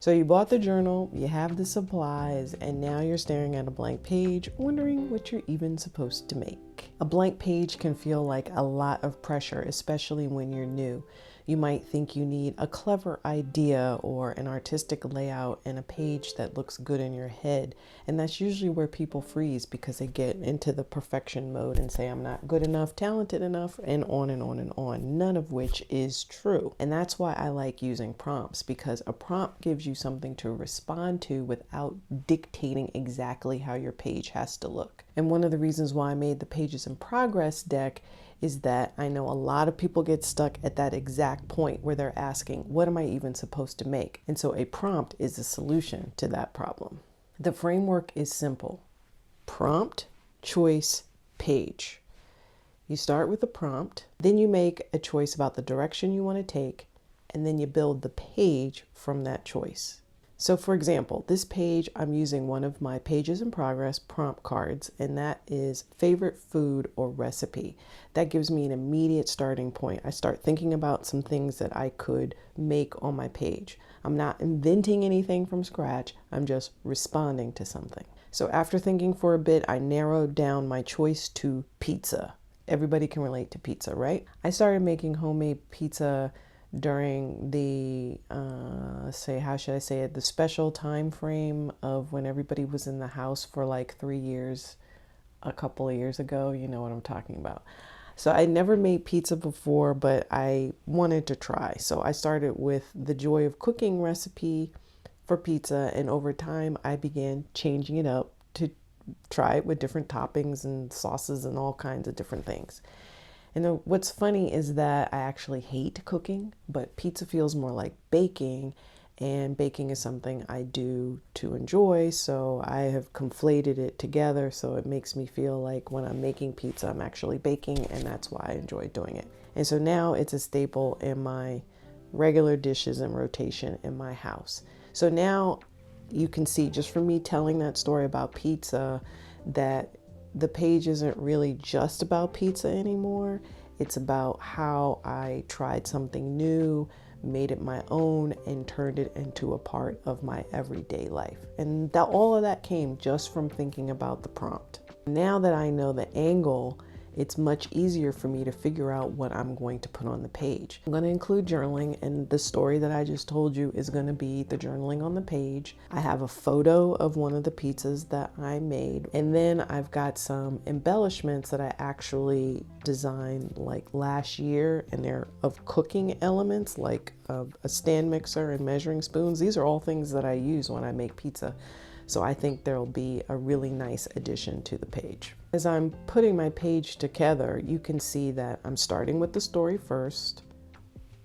So you bought the journal, you have the supplies, and now you're staring at a blank page, wondering what you're even supposed to make. A blank page can feel like a lot of pressure, especially when you're new. You might think you need a clever idea or an artistic layout and a page that looks good in your head. And that's usually where people freeze because they get into the perfection mode and say, I'm not good enough, talented enough, and on and on and on, none of which is true. And that's why I like using prompts, because a prompt gives you something to respond to without dictating exactly how your page has to look. And one of the reasons why I made the Pages in Progress deck is that I know a lot of people get stuck at that exact point where they're asking, what am I even supposed to make? And so a prompt is a solution to that problem. The framework is simple: prompt, choice, page. You start with the prompt, then you make a choice about the direction you want to take, and then you build the page from that choice. So for example, this page, I'm using one of my Pages in Progress prompt cards, and that is favorite food or recipe. That gives me an immediate starting point. I start thinking about some things that I could make on my page. I'm not inventing anything from scratch. I'm just responding to something. So after thinking for a bit, I narrowed down my choice to pizza. Everybody can relate to pizza, right? I started making homemade pizza during the the special time frame of when everybody was in the house for like 3 years, a couple of years ago. You know what I'm talking about. So I never made pizza before, but I wanted to try. So I started with the Joy of Cooking recipe for pizza, and over time I began changing it up to try it with different toppings and sauces and all kinds of different things. And what's funny is that I actually hate cooking, but pizza feels more like baking, and baking is something I do to enjoy. So I have conflated it together. So it makes me feel like when I'm making pizza, I'm actually baking, and that's why I enjoy doing it. And so now it's a staple in my regular dishes and rotation in my house. So now you can see just from me telling that story about pizza that the page isn't really just about pizza anymore. It's about how I tried something new, made it my own, and turned it into a part of my everyday life. And all of that came just from thinking about the prompt. Now that I know the angle, it's much easier for me to figure out what I'm going to put on the page. I'm going to include journaling, and the story that I just told you is going to be the journaling on the page. I have a photo of one of the pizzas that I made, and then I've got some embellishments that I actually designed like last year, and they're of cooking elements like a stand mixer and measuring spoons. These are all things that I use when I make pizza. So I think there'll be a really nice addition to the page. As I'm putting my page together, you can see that I'm starting with the story first,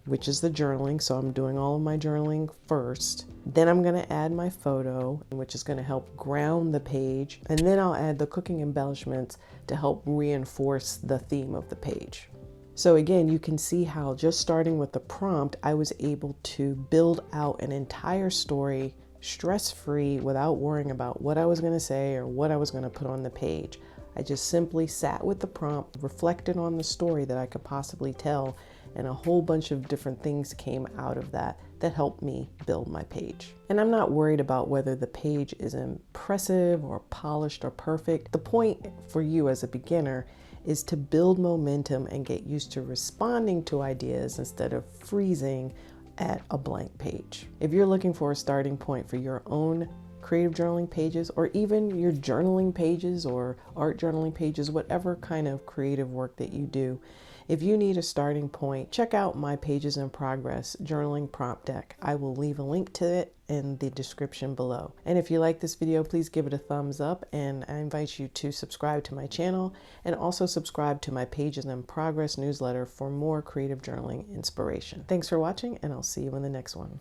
which is the journaling. So I'm doing all of my journaling first. Then I'm going to add my photo, which is going to help ground the page. And then I'll add the cooking embellishments to help reinforce the theme of the page. So again, you can see how just starting with the prompt, I was able to build out an entire story stress-free without worrying about what I was going to say or what I was going to put on the page. I just simply sat with the prompt, reflected on the story that I could possibly tell, and a whole bunch of different things came out of that helped me build my page. And I'm not worried about whether the page is impressive or polished or perfect. The point for you as a beginner is to build momentum and get used to responding to ideas instead of freezing at a blank page. If you're looking for a starting point for your own creative journaling pages, or even your journaling pages or art journaling pages, whatever kind of creative work that you do, if you need a starting point, check out my Pages in Progress journaling prompt deck. I will leave a link to it in the description below. And if you like this video, please give it a thumbs up, and I invite you to subscribe to my channel and also subscribe to my Pages in Progress newsletter for more creative journaling inspiration. Thanks for watching, and I'll see you in the next one.